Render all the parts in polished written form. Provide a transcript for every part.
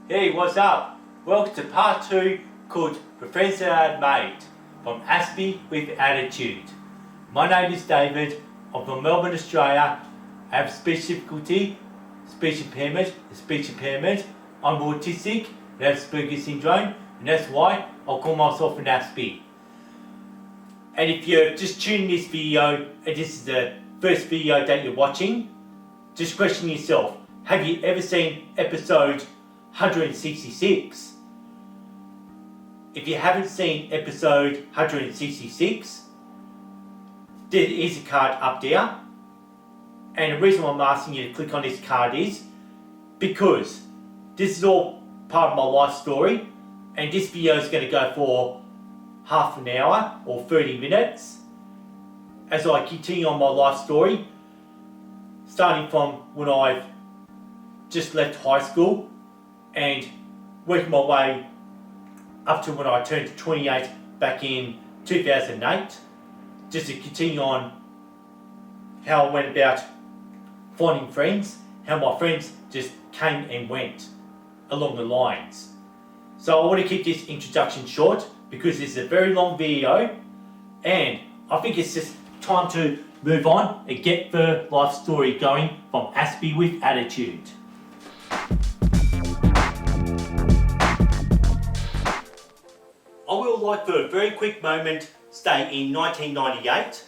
Hey, what's up? Welcome to part 2 called The Friends That I Made from Aspie with Attitude. My name is David. I'm from Melbourne, Australia. I have speech difficulty, speech impairment. I'm autistic and have Asperger's syndrome, and that's why I'll call myself an Aspie. And if you're just tuning this video and this is the first video that you're watching, just question yourself, have you ever seen episode 166? If you haven't seen episode 166, there is a card up there. And the reason why I'm asking you to click on this card is because this is all part of my life story, and this video is going to go for half an hour or 30 minutes as I continue on my life story, starting from when I've just left high school and working my way up to when I turned 28 back in 2008, just to continue on how I went about finding friends, how my friends just came and went along the lines. So I want to keep this introduction short because this is a very long video, and I think it's just time to move on and get the life story going from Aspie with Attitude. I would like for a very quick moment stay in 1998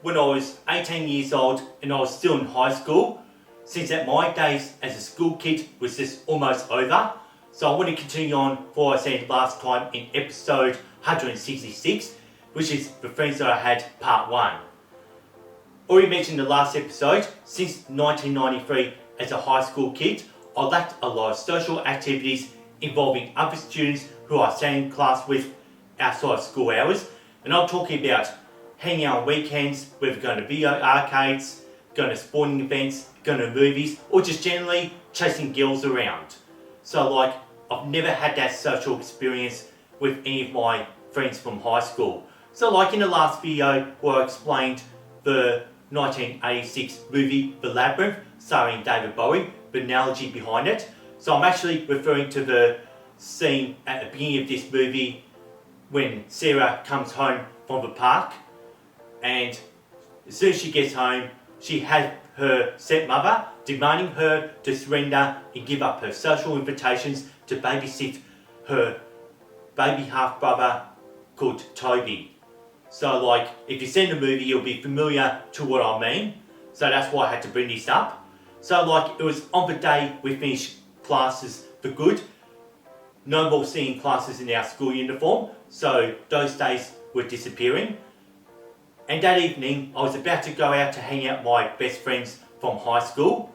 when I was 18 years old and I was still in high school, since that my days as a school kid was just almost over. So I want to continue on what I said last time in episode 166, which is the friends that I had part 1. Already mentioned in the last episode, since 1993 as a high school kid, I lacked a lot of social activities involving other students who I sat in class with outside school hours. And I'm talking about hanging out on weekends, whether going to video arcades, going to sporting events, going to movies, or just generally chasing girls around. So I've never had that social experience with any of my friends from high school. So in the last video where I explained the 1986 movie The Labyrinth starring David Bowie, the analogy behind it. So I'm actually referring to the scene at the beginning of this movie when Sarah comes home from the park, and as soon as she gets home, she has her stepmother demanding her to surrender and give up her social invitations to babysit her baby half-brother called Toby. So if you've seen the movie, you'll be familiar to what I mean. So that's why I had to bring this up. So it was on the day we finished classes for good. No more seeing classes in our school uniform, so those days were disappearing. And that evening, I was about to go out to hang out with my best friends from high school.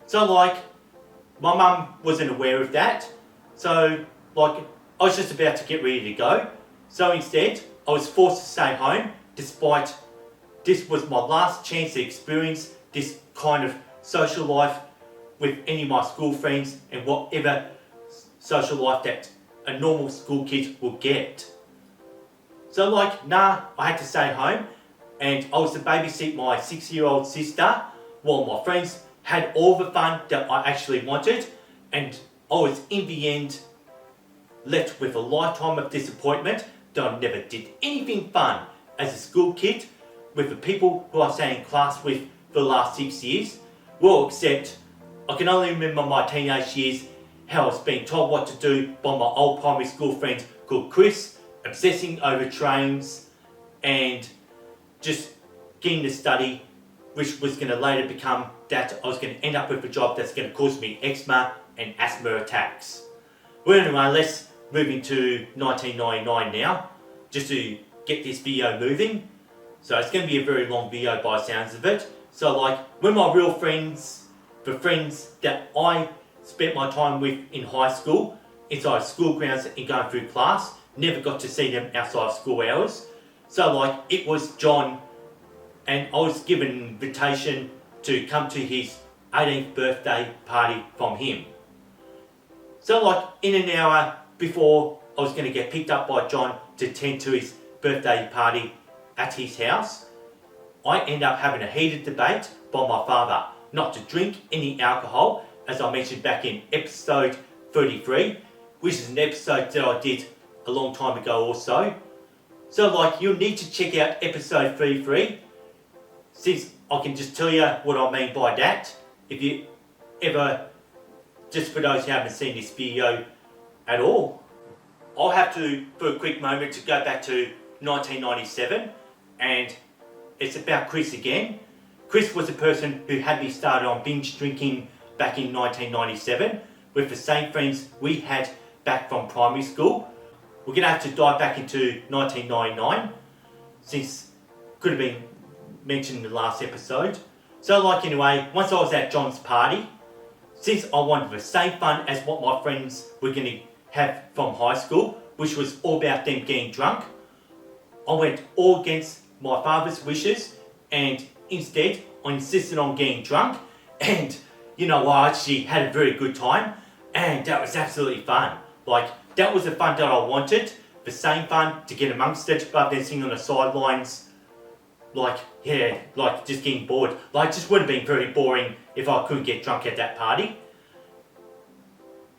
So my mum wasn't aware of that. So I was just about to get ready to go. So instead, I was forced to stay home, despite this was my last chance to experience this kind of social life with any of my school friends and whatever social life that a normal school kid will get. So I had to stay home, and I was to babysit my 6-year-old sister while my friends had all the fun that I actually wanted, and I was in the end left with a lifetime of disappointment that I never did anything fun as a school kid with the people who I sat in class with for the last 6 years. Well, except I can only remember my teenage years how I was being told what to do by my old primary school friend called Chris, obsessing over trains and just getting to study, which was going to later become that I was going to end up with a job that's going to cause me eczema and asthma attacks. Well, anyway, let's move into 1999 now, just to get this video moving. So it's going to be a very long video by the sounds of it. So when my real friends, the friends that I spent my time with in high school, inside school grounds and going through class, never got to see them outside school hours. So it was John, and I was given an invitation to come to his 18th birthday party from him. So in an hour before I was going to get picked up by John to attend to his birthday party at his house, I end up having a heated debate by my father not to drink any alcohol, as I mentioned back in episode 33, which is an episode that I did a long time ago also. So like, you'll need to check out episode 33, since I can just tell you what I mean by that. If you ever, just for those who haven't seen this video at all, I'll have to, for a quick moment, to go back to 1997, and it's about Chris again. Chris was the person who had me started on binge drinking back in 1997 with the same friends we had back from primary school. We're going to have to dive back into 1999, since could have been mentioned in the last episode. So like, anyway, once I was at John's party, since I wanted the same fun as what my friends were going to have from high school, which was all about them getting drunk, I went all against my father's wishes, and instead I insisted on getting drunk, and you know, I actually had a very good time, and that was absolutely fun. Like, that was the fun that I wanted, the same fun to get amongst it rather than sitting on the sidelines, like, yeah, like just getting bored. Like, it just would have been very boring if I couldn't get drunk at that party.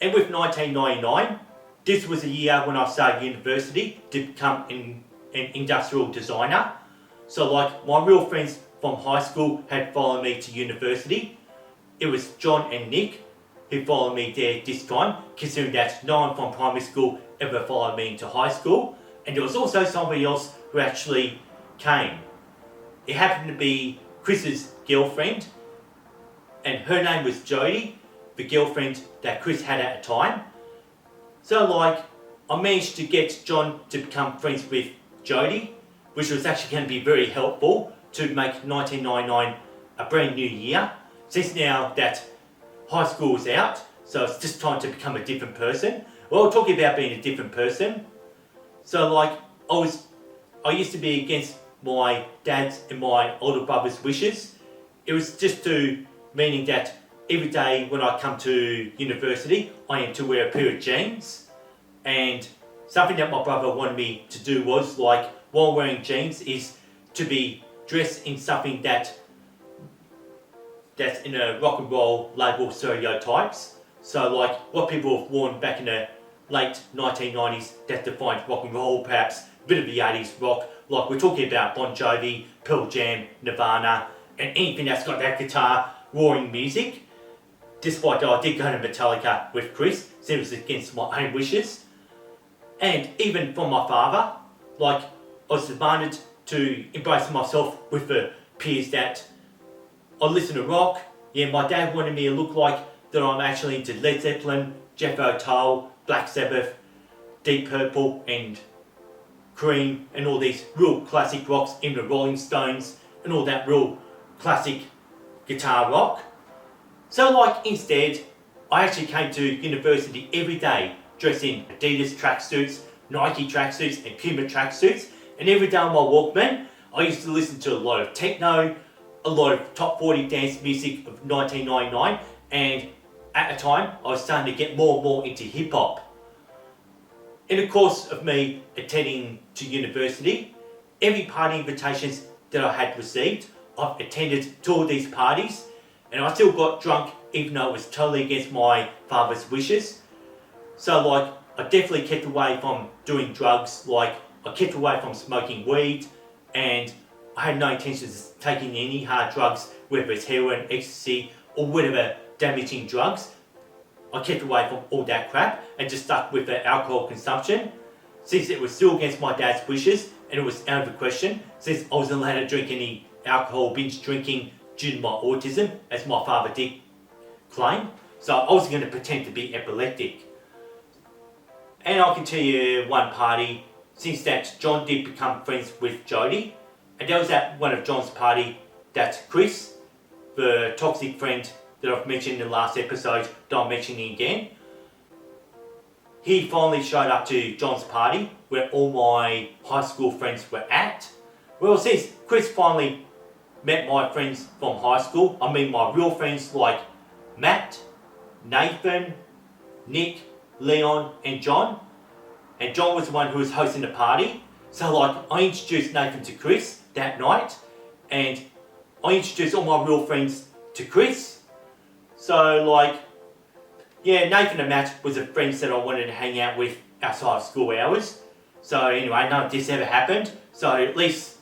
And with 1999, this was a year when I started university to become an industrial designer. So like, my real friends from high school had followed me to university. It was John and Nick who followed me there this time, considering that no one from primary school ever followed me into high school. And there was also somebody else who actually came. It happened to be Chris's girlfriend, and her name was Jodie, the girlfriend that Chris had at the time. So like, I managed to get John to become friends with Jodie, which was actually going to be very helpful to make 1999 a brand new year, since now that high school is out, so it's just time to become a different person. Well, talking about being a different person, so like, I used to be against my dad's and my older brother's wishes. It was just meaning that every day when I come to university, I am to wear a pair of jeans, and something that my brother wanted me to do was, like, while wearing jeans, is to be dressed in something that's in a rock and roll label stereotypes. So like, what people have worn back in the late 1990s that defined rock and roll, perhaps a bit of the 80s rock, like we're talking about Bon Jovi, Pearl Jam, Nirvana, and anything that's got that guitar roaring music. Despite that, I did go to Metallica with Chris, so it was against my own wishes. And even from my father, like, I was demanded to embrace myself with the peers that I listen to rock. Yeah, my dad wanted me to look like that I'm actually into Led Zeppelin, Jethro Tull, Black Sabbath, Deep Purple, and Cream, and all these real classic rocks, in the Rolling Stones, and all that real classic guitar rock. So like, instead, I actually came to university every day dressed in Adidas tracksuits, Nike tracksuits, and Puma tracksuits, and every day on my Walkman, I used to listen to a lot of techno, a lot of top 40 dance music of 1999, and at the time, I was starting to get more and more into hip hop. In the course of me attending to university, every party invitations that I had received, I've attended to all these parties, and I still got drunk even though it was totally against my father's wishes. So like, I definitely kept away from doing drugs. Like, I kept away from smoking weed, and I had no intentions of taking any hard drugs, whether it's heroin, ecstasy, or whatever damaging drugs. I kept away from all that crap and just stuck with the alcohol consumption, since it was still against my dad's wishes, and it was out of the question, since I wasn't allowed to drink any alcohol, binge drinking, due to my autism, as my father did claim. So I wasn't going to pretend to be epileptic. And I can tell you one party, since that John did become friends with Jodie, and that was at one of John's party that Chris, the toxic friend that I've mentioned in the last episode, that I'm mentioning again, he finally showed up to John's party where all my high school friends were at. Well, since Chris finally met my friends from high school, I mean my real friends like Matt, Nathan, Nick, Leon, and John. And John was the one who was hosting the party. So like, I introduced Nathan to Chris that night, and I introduced all my real friends to Chris. So like, yeah, Nathan and Matt was the friends that I wanted to hang out with outside of school hours. So anyway, none of this ever happened. So at least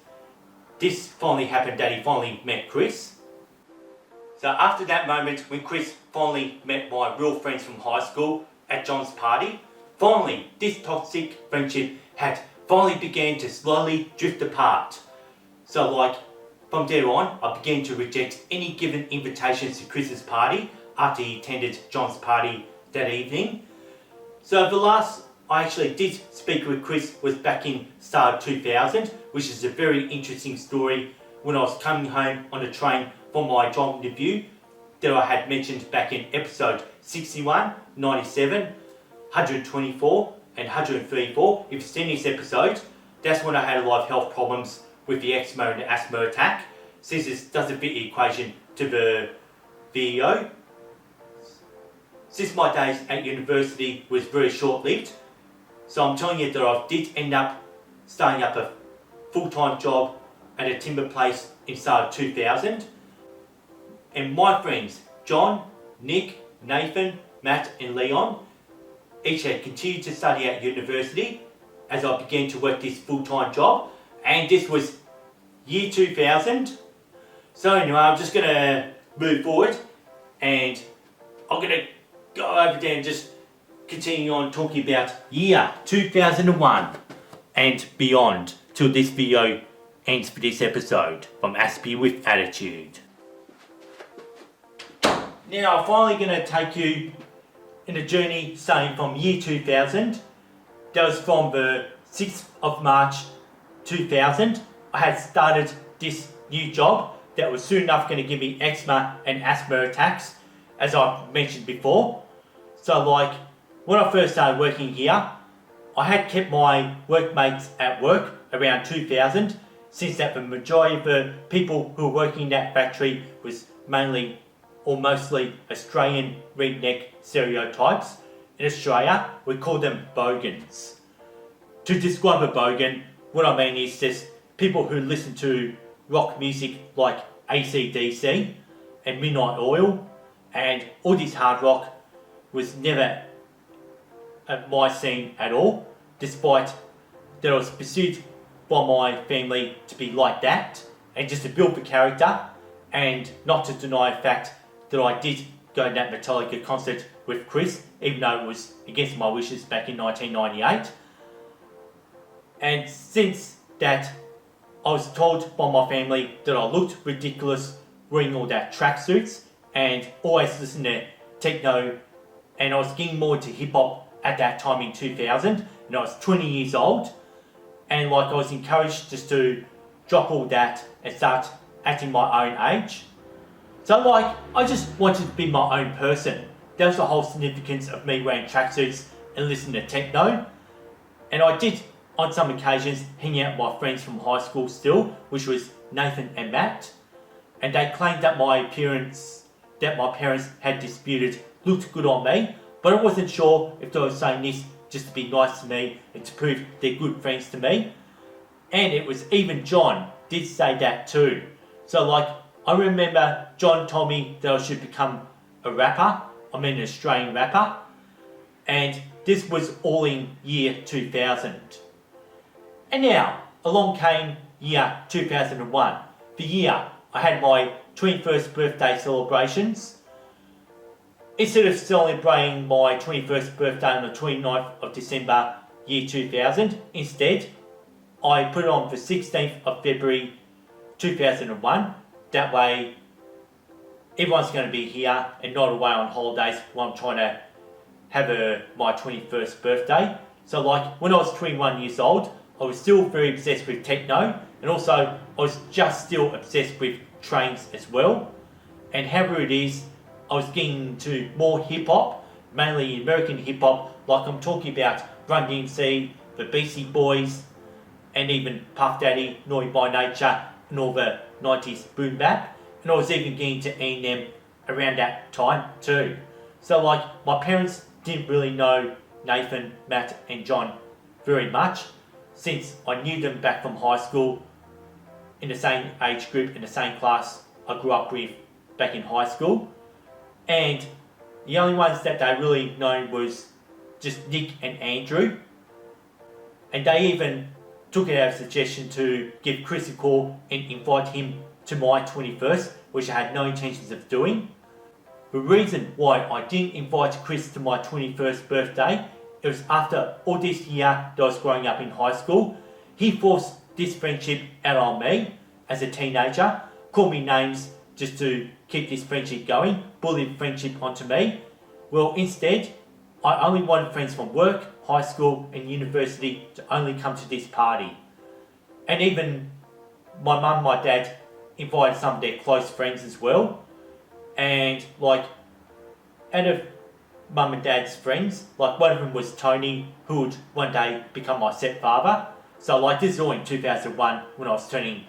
this finally happened that he finally met Chris. So after that moment, when Chris finally met my real friends from high school at John's party, finally this toxic friendship had finally began to slowly drift apart. So like from there on, I began to reject any given invitations to Chris's party after he attended John's party that evening. So the last I actually did speak with Chris was back in start of 2000, which is a very interesting story when I was coming home on a train from my job interview that I had mentioned back in episode 61, 97, 124 and 134. If you've seen this episode, that's when I had a lot of health problems with the eczema and the asthma attack, since this doesn't fit the equation to the video. Since my days at university was very short-lived, so I'm telling you that I did end up starting up a full-time job at a timber place in start of 2000. And my friends, John, Nick, Nathan, Matt and Leon, each had continued to study at university as I began to work this full-time job, and this was year 2000. So anyway, I'm just going to move forward and I'm going to go over there and just continue on talking about year 2001 and beyond till this video ends for this episode from Aspie with Attitude. Now I'm finally going to take you in a journey starting from year 2000. That was from the 6th of March 2000. I had started this new job that was soon enough going to give me eczema and asthma attacks, as I've mentioned before. So like, when I first started working here, I had kept my workmates at work around 2000, since that the majority of the people who were working in that factory was mainly or mostly Australian redneck stereotypes. In Australia, we call them bogans. To describe a bogan, what I mean is just people who listen to rock music like AC/DC and Midnight Oil, and all this hard rock was never at my scene at all, despite that I was pursued by my family to be like that and just to build the character, and not to deny the fact that I did go to that Metallica concert with Chris, even though it was against my wishes back in 1998. And since that, I was told by my family that I looked ridiculous wearing all that tracksuits and always listening to techno, and I was getting more into hip hop at that time in 2000, and I was 20 years old, and like I was encouraged just to drop all that and start acting my own age. So like, I just wanted to be my own person. That was the whole significance of me wearing tracksuits and listening to techno. And I did, on some occasions, hang out with my friends from high school still, which was Nathan and Matt. And they claimed that my appearance, that my parents had disputed, looked good on me, but I wasn't sure if they were saying this just to be nice to me and to prove they're good friends to me. And it was even John did say that too. So like, I remember John told me that I should become a rapper. I mean an Australian rapper. And this was all in year 2000. And now, along came year 2001. The year I had my 21st birthday celebrations. Instead of celebrating my 21st birthday on the 29th of December year 2000, instead, I put it on the 16th of February 2001. That way, everyone's going to be here and not away on holidays while I'm trying to have my 21st birthday. So like, when I was 21 years old, I was still very obsessed with techno, and also I was just still obsessed with trains as well. And however it is, I was getting into more hip hop, mainly American hip hop, like I'm talking about Run DMC, the Beastie Boys, and even Puff Daddy, Naughty by Nature, and all the 90s boom bap. And I was even getting to Eminem around that time too. So like, my parents didn't really know Nathan, Matt and John very much, since I knew them back from high school, in the same age group, in the same class I grew up with back in high school. And The only ones that they really known was just Nick and Andrew. And they even took it as a suggestion to give Chris a call and invite him to my 21st, which I had no intentions of doing. The reason why I didn't invite Chris to my 21st birthday, it was after all this year that I was growing up in high school. He forced this friendship out on me as a teenager, called me names just to keep this friendship going, bullied friendship onto me. Well, instead, I only wanted friends from work, high school and university to only come to this party. And even my mum and my dad invited some of their close friends as well. And like, out of mum and dad's friends, like one of them was Tony, who would one day become my stepfather. So like this is all in 2001 when I was turning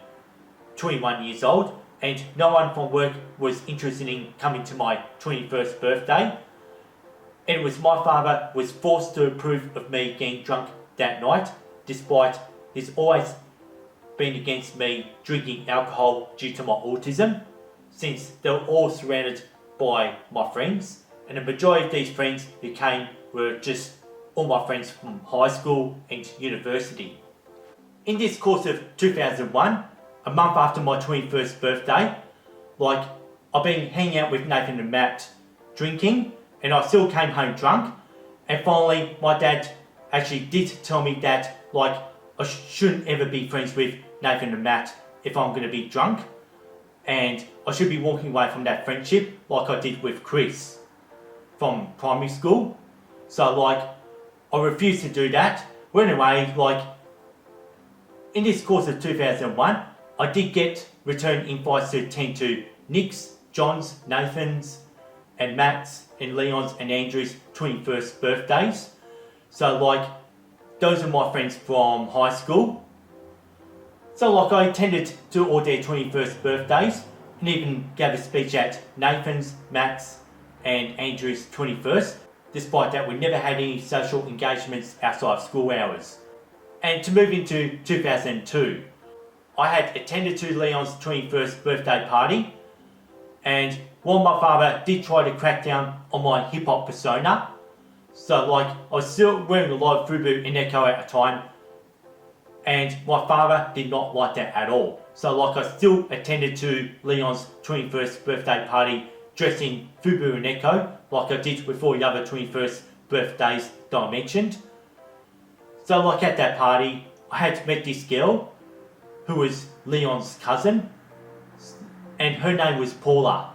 21 years old, and no one from work was interested in coming to my 21st birthday. And it was my father was forced to approve of me getting drunk that night, despite he's always been against me drinking alcohol due to my autism, since they were all surrounded by my friends. And the majority of these friends who came were just all my friends from high school and university. In this course of 2001, a month after my 21st birthday, like I've been hanging out with Nathan and Matt drinking, and I still came home drunk. And finally, my dad actually did tell me that like I shouldn't ever be friends with Nathan and Matt if I'm going to be drunk, and I should be walking away from that friendship like I did with Chris from primary school. So like I refused to do that. Well, anyway, like in this course of 2001, I did get return invites to attend to Nick's, John's, Nathan's and Matt's and Leon's and Andrew's 21st birthdays. So like those are my friends from high school. So like I attended to all their 21st birthdays and even gave a speech at Nathan's, Matt's and Andrew's 21st. Despite that, we never had any social engagements outside of school hours. And to move into 2002, I had attended to Leon's 21st birthday party, and while my father did try to crack down on my hip hop persona, so like I was still wearing a lot of FUBU and Echo at the time, and my father did not like that at all. So like I still attended to Leon's 21st birthday party dressed in FUBU and Echo, like I did with all the other 21st birthdays that I mentioned. So like at that party, I had met this girl who was Leon's cousin, and her name was Paula.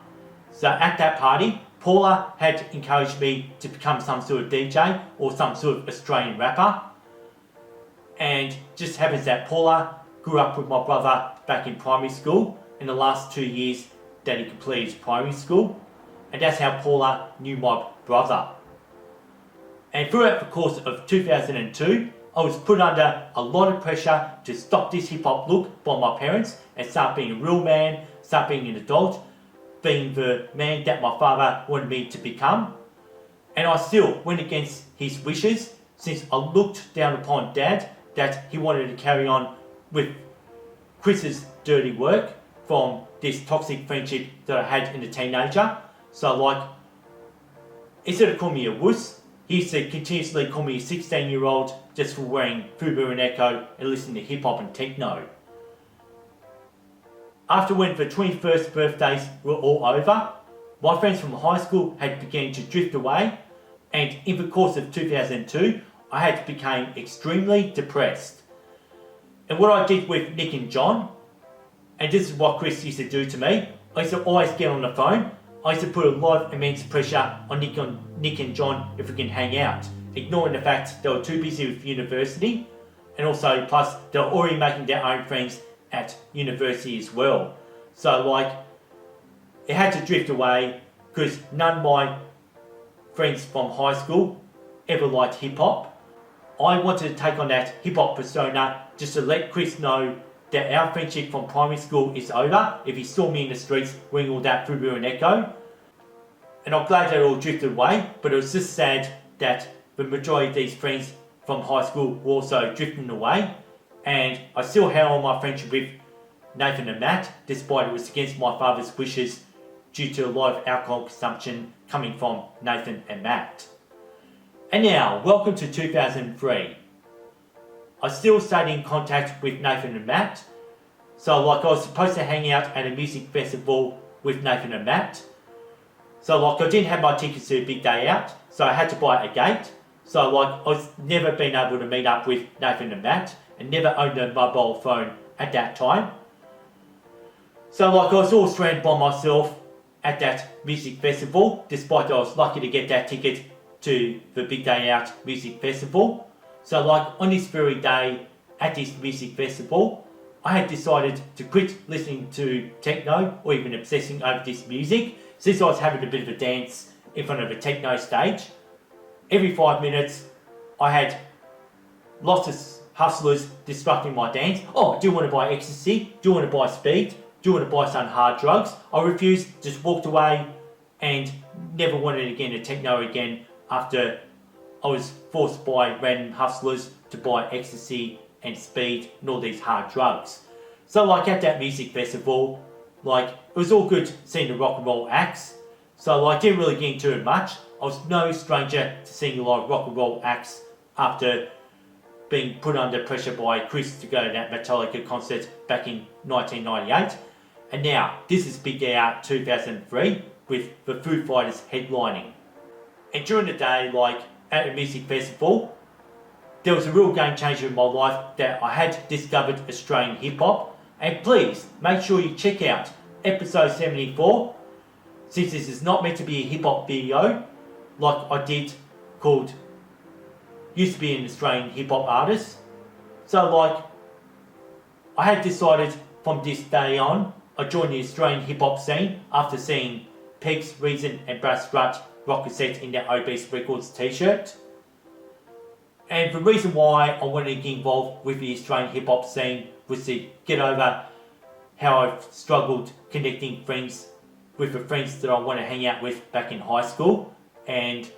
So at that party, Paula had encouraged me to become some sort of DJ or some sort of Australian rapper. And just happens that Paula grew up with my brother back in primary school in the last 2 years that he completed primary school. And that's how Paula knew my brother. And throughout the course of 2002, I was put under a lot of pressure to stop this hip hop look by my parents and start being a real man, start being an adult, being the man that my father wanted me to become. And I still went against his wishes, since I looked down upon Dad that he wanted to carry on with Chris's dirty work from this toxic friendship that I had in a teenager. So like, instead of calling me a wuss, he used to continuously call me a 16-year-old just for wearing FUBU and Echo and listening to hip hop and techno. After when the 21st birthdays were all over, my friends from high school had begun to drift away, and in the course of 2002, I had become extremely depressed. And what I did with Nick and John, and this is what Chris used to do to me, I used to always get on the phone. I used to put a lot of immense pressure on Nick and John if we can hang out, ignoring the fact they were too busy with university, and also plus they were already making their own friends at university as well. So like, it had to drift away because none of my friends from high school ever liked hip hop. I wanted to take on that hip hop persona just to let Chris know that our friendship from primary school is over if he saw me in the streets wearing all that FUBU and Echo. And I'm glad that it all drifted away, but it was just sad that the majority of these friends from high school were also drifting away. And I still held on my friendship with Nathan and Matt, despite it was against my father's wishes due to a lot of alcohol consumption coming from Nathan and Matt. And now, welcome to 2003. I still stayed in contact with Nathan and Matt. So I was supposed to hang out at a music festival with Nathan and Matt. So I didn't have my tickets to the big day out, so I had to buy a gate. So I was never been able to meet up with Nathan and Matt, and never owned a mobile phone at that time. So I was all stranded by myself at that music festival, despite I was lucky to get that ticket to the big day out music festival. So on this very day at this music festival, I had decided to quit listening to techno or even obsessing over this music, since I was having a bit of a dance in front of a techno stage. Every 5 minutes I had lots of hustlers disrupting my dance. Oh, do you want to buy ecstasy? Do you want to buy speed? Do you want to buy some hard drugs? I refused, just walked away and never wanted again to techno again after I was forced by random hustlers to buy ecstasy and speed and all these hard drugs. So at that music festival, it was all good seeing the rock and roll acts. So I didn't really get into it much. I was no stranger to seeing a lot of rock and roll acts after being put under pressure by Chris to go to that Metallica concert back in 1998. And now, this is Big Day Out 2003 with the Foo Fighters headlining. And during the day, at a music festival, there was a real game changer in my life that I had discovered Australian hip hop. And please make sure you check out episode 74, since this is not meant to be a hip hop video like I did called Used to Be an Australian Hip Hop Artist. So I had decided from this day on, I joined the Australian hip hop scene after seeing Pegs, Reason and Brad Strut rock a set in their Obese Records t-shirt. And the reason why I wanted to get involved with the Australian hip hop scene was to get over how I've struggled connecting friends with the friends that I want to hang out with back in high school, and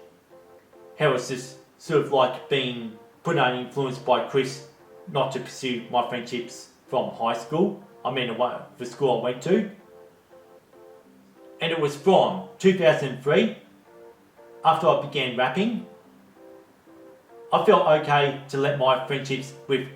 how it's just sort of being put under influence by Chris not to pursue my friendships from high school. I mean the school I went to. And it was from 2003, after I began rapping, I felt okay to let my friendships with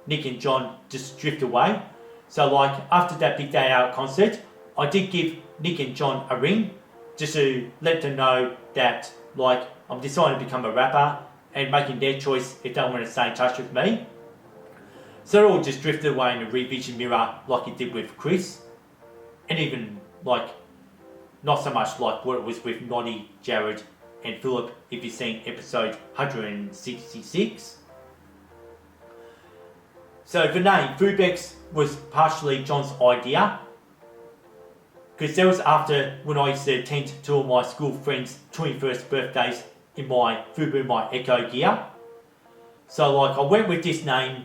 Nick and John just drift away. So after that Big Day Out concert, I did give Nick and John a ring just to let them know that I'm deciding to become a rapper and making their choice if they want to stay in touch with me. So it all just drifted away in a revision mirror like it did with Chris, and even not so much like what it was with Noddy, Jared and Philip if you've seen episode 166. So the name Fubex was partially John's idea, because that was after when I used to attend two of my school friends' 21st birthdays in my Fubu My Echo gear. So I went with this name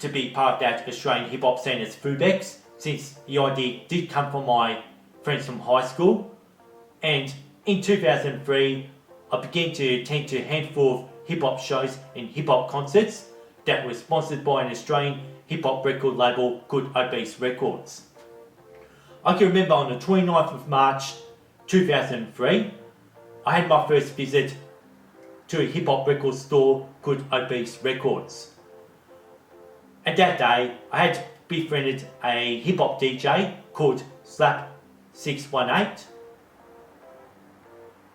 to be part of that Australian hip hop scene as Fubex, since the idea did come from my friends from high school. And in 2003, I began to attend to a handful of hip hop shows and hip hop concerts that were sponsored by an Australian hip hop record label called Obese Records. I can remember on the 29th of March 2003, I had my first visit to a hip hop record store called Obese Records. And that day, I had befriended a hip hop DJ called Slap618.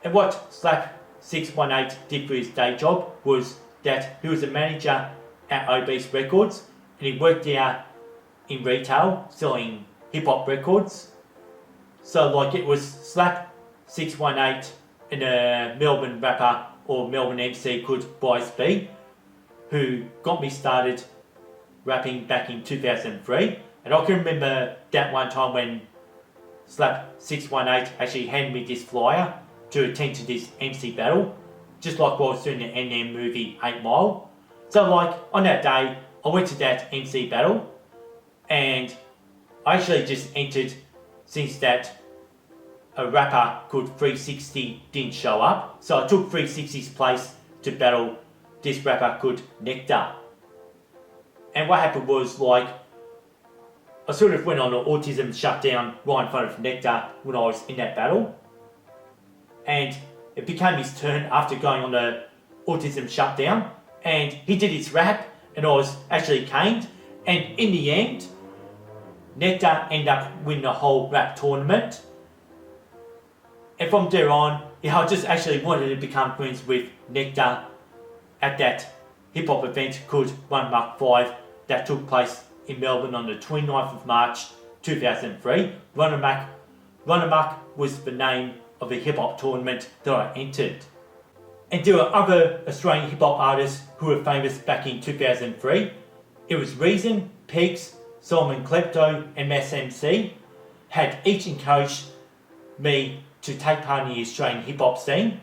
And what Slap618 did for his day job was that he was a manager at Obese Records, and he worked there in retail selling hip hop records. So it was Slap618 and a Melbourne rapper or Melbourne MC called Aspie, who got me started rapping back in 2003. And I can remember that one time when Slap618 actually handed me this flyer to attend to this MC battle, just like while I was doing the NM movie 8 Mile. So on that day, I went to that MC battle, and I actually just entered since that a rapper called 360 didn't show up. So I took 360's place to battle this rapper called Nectar. And what happened was I sort of went on an autism shutdown right in front of Nectar when I was in that battle. And it became his turn after going on the autism shutdown. And he did his rap, and I was actually caned. And in the end, Nectar ended up winning the whole rap tournament. And from there on, I just actually wanted to become friends with Nectar at that hip hop event called 1 Mark 5 that took place in Melbourne on the 29th of March 2003. Run Amok was the name of the hip hop tournament that I entered. And there were other Australian hip hop artists who were famous back in 2003. It was Reason, Peaks, Solomon Klepto and Mass MC had each encouraged me to take part in the Australian hip hop scene.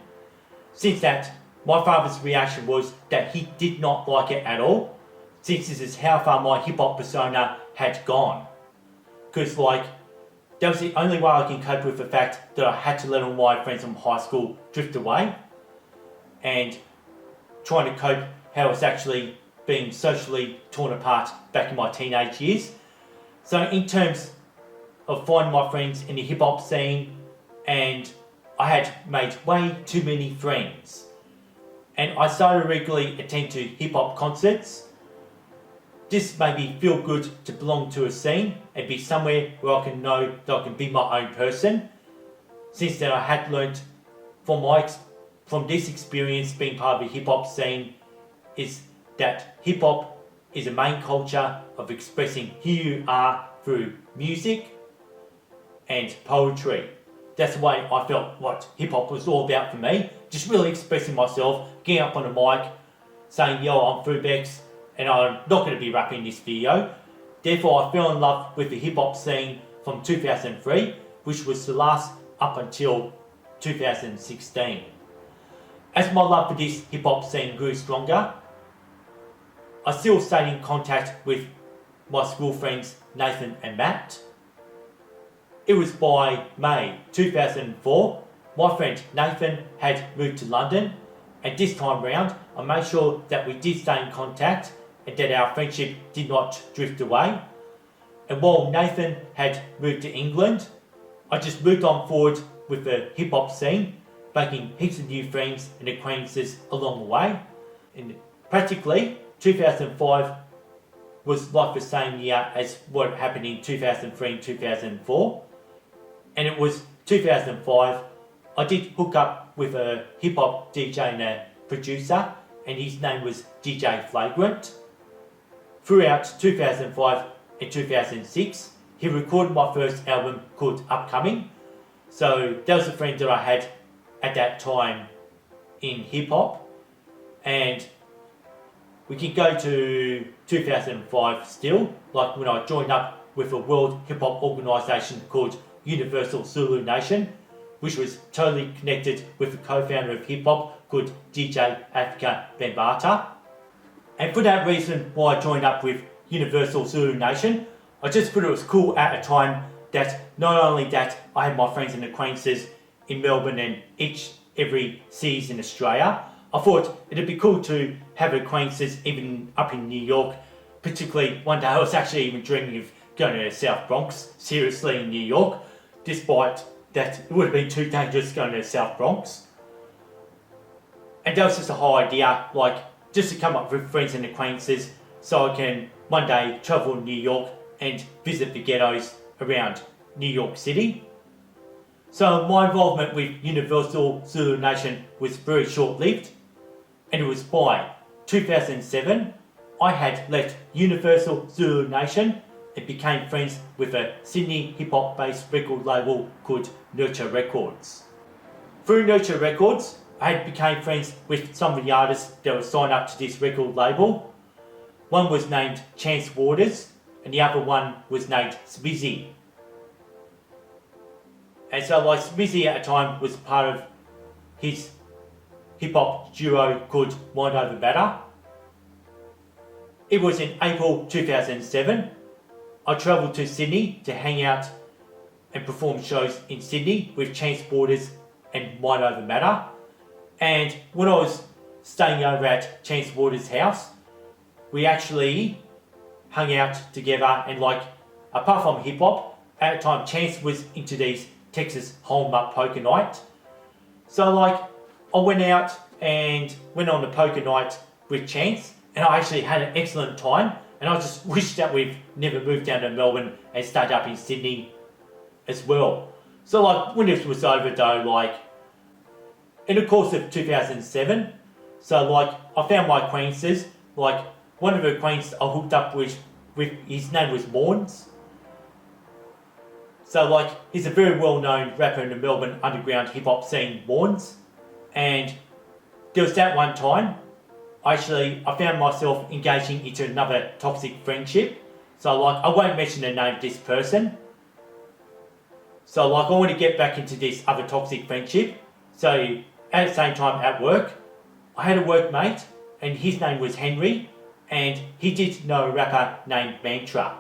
Since that, my father's reaction was that he did not like it at all, since this is how far my hip hop persona had gone. Because that was the only way I can cope with the fact that I had to let all my friends from high school drift away, and trying to cope how I was actually being socially torn apart back in my teenage years. So in terms of finding my friends in the hip hop scene, and I had made way too many friends. And I started to regularly attend to hip hop concerts. This made me feel good to belong to a scene and be somewhere where I can know that I can be my own person. Since then I had learnt from this experience being part of the hip hop scene is that hip hop is a main culture of expressing who you are through music and poetry. That's the way I felt what hip hop was all about for me. Just really expressing myself, getting up on the mic, saying, yo, I'm Fubex, and I'm not going to be rapping this video. Therefore, I fell in love with the hip hop scene from 2003, which was to last up until 2016. As my love for this hip hop scene grew stronger, I still stayed in contact with my school friends Nathan and Matt. It was by May 2004, my friend Nathan had moved to London, and this time round I made sure that we did stay in contact and that our friendship did not drift away. And while Nathan had moved to England, I just moved on forward with the hip hop scene, making heaps of new friends and acquaintances along the way. And practically 2005 was like the same year as what happened in 2003 and 2004. And it was 2005, I did hook up with a hip hop DJ and a producer, and his name was DJ Flagrant. Throughout 2005 and 2006, he recorded my first album called Upcoming. So that was a friend that I had at that time in hip hop. And we can go to 2005 still, like when I joined up with a world hip hop organisation called Universal Zulu Nation, which was totally connected with the co-founder of hip hop called DJ Africa Bambata. And for that reason why I joined up with Universal Zulu Nation, I just thought it was cool at a time that not only that I had my friends and acquaintances in Melbourne and every cities in Australia, I thought it'd be cool to have acquaintances even up in New York. Particularly one day I was actually even dreaming of going to the South Bronx, seriously, in New York, despite that it would have been too dangerous going to the South Bronx. And that was just a whole idea, just to come up with friends and acquaintances so I can one day travel to New York and visit the ghettos around New York City. So my involvement with Universal Zulu Nation was very short-lived, and it was by 2007 I had left Universal Zulu Nation and became friends with a Sydney hip-hop based record label called Nurture Records. Through Nurture Records, I became friends with some of the artists that were signed up to this record label. One was named Chance Waters, and the other one was named Smizzy. And so Smizzy at the time was part of his hip-hop duo called Mind Over Matter. It was in April 2007. I travelled to Sydney to hang out and perform shows in Sydney with Chance Waters and Mind Over Matter. And when I was staying over at Chance Waters' house, we actually hung out together and apart from hip hop, at the time Chance was into these Texas Hold'em poker night. So like, I went out and went on the poker night with Chance, and I actually had an excellent time. And I just wish that we've never moved down to Melbourne and stayed up in Sydney as well. So like, when this was over though, like, in the course of 2007, so like, I found my acquaintances, like, one of the acquaintances I hooked up with his name was Morns. So like, he's a very well-known rapper in the Melbourne underground hip-hop scene, Morns. And there was that one time, I found myself engaging into another toxic friendship. So like, I won't mention the name of this person. So like, I want to get back into this other toxic friendship. So at the same time at work, I had a workmate and his name was Henry, and he did know a rapper named Mantra.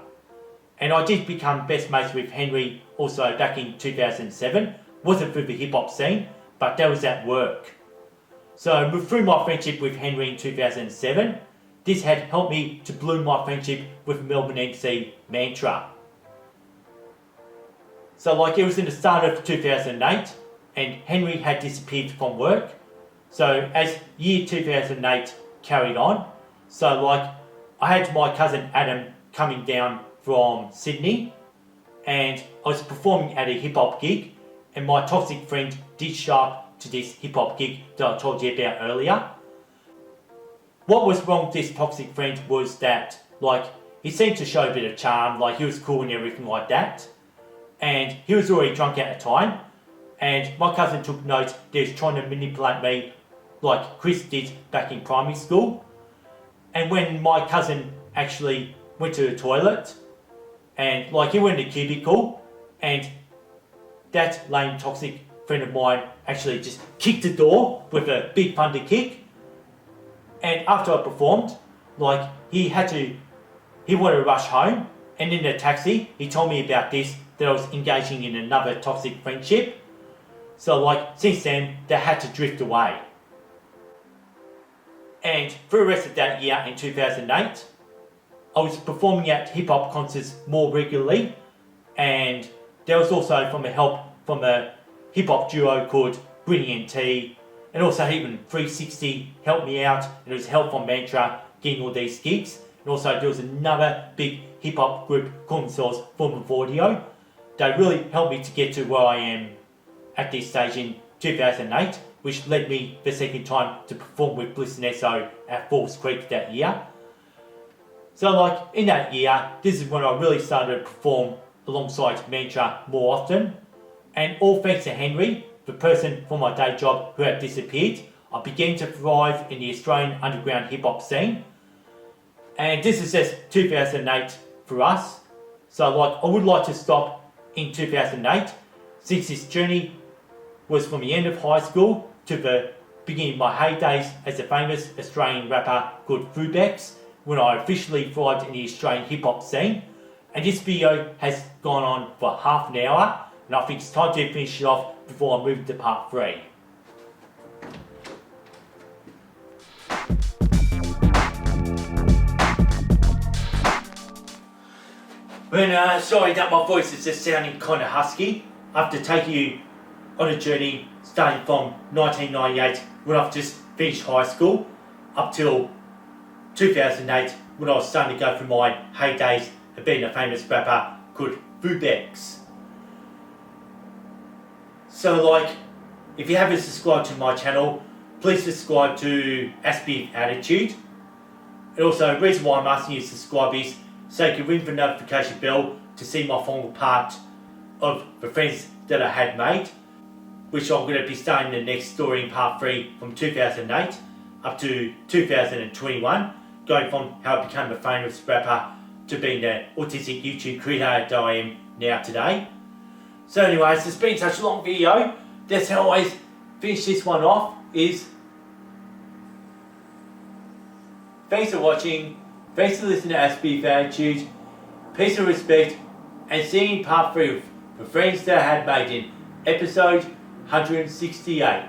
And I did become best mates with Henry also back in 2007. Wasn't through the hip hop scene, but that was at work. So through my friendship with Henry in 2007, this had helped me to bloom my friendship with Melbourne MC Mantra. So like, it was in the start of 2008 and Henry had disappeared from work. So as year 2008 carried on, so like, I had my cousin Adam coming down from Sydney and I was performing at a hip hop gig, and my toxic friend did show up to this hip hop gig that I told you about earlier. What was wrong with this toxic friend was that, like, he seemed to show a bit of charm, like he was cool and everything like that. And he was already drunk at the time. And my cousin took note that he was trying to manipulate me like Chris did back in primary school. And when my cousin actually went to the toilet, and like, he went in the cubicle, and that lame toxic friend of mine actually just kicked the door with a big thunder kick. And after I performed, like, he wanted to rush home, and in the taxi he told me about this, that I was engaging in another toxic friendship. So like, since then they had to drift away. And for the rest of that year in 2008, I was performing at hip hop concerts more regularly, and there was also help from a hip hop duo called Britney and T, and also even 360 helped me out, and there was help from Mantra getting all these gigs. And also there was another big hip hop group called themselves Form of Audio. They really helped me to get to where I am at this stage in 2008, which led me the second time to perform with Bliss and Esso at Falls Creek that year. So like, in that year, this is when I really started to perform alongside Mantra more often. And all thanks to Henry, the person from my day job who had disappeared, I began to thrive in the Australian underground hip hop scene. And this is just 2008 for us. So like, I would like to stop in 2008, since this journey was from the end of high school to the beginning of my heydays as a famous Australian rapper called Fubex, when I officially thrived in the Australian hip hop scene. And this video has gone on for half an hour, and I think it's time to finish it off before I move to part 3. Sorry that my voice is just sounding kind of husky. After taking you on a journey starting from 1998, when I've just finished high school, up till 2008, when I was starting to go through my heydays of being a famous rapper called Fubex. So like, if you haven't subscribed to my channel, please subscribe to Aspie Attitude. And also, the reason why I'm asking you to subscribe is so you can ring the notification bell to see my final part of the friends that I had made, which I'm going to be starting the next story in part 3 from 2008 up to 2021, going from how I became a famous rapper to being the autistic YouTube creator that I am now today. So anyways, it's been such a long video. That's how I always finish this one off, is thanks for watching, thanks for listening to Aspie Attitude, peace and respect, and see you in part 3 of the friends that I had made in episode 168.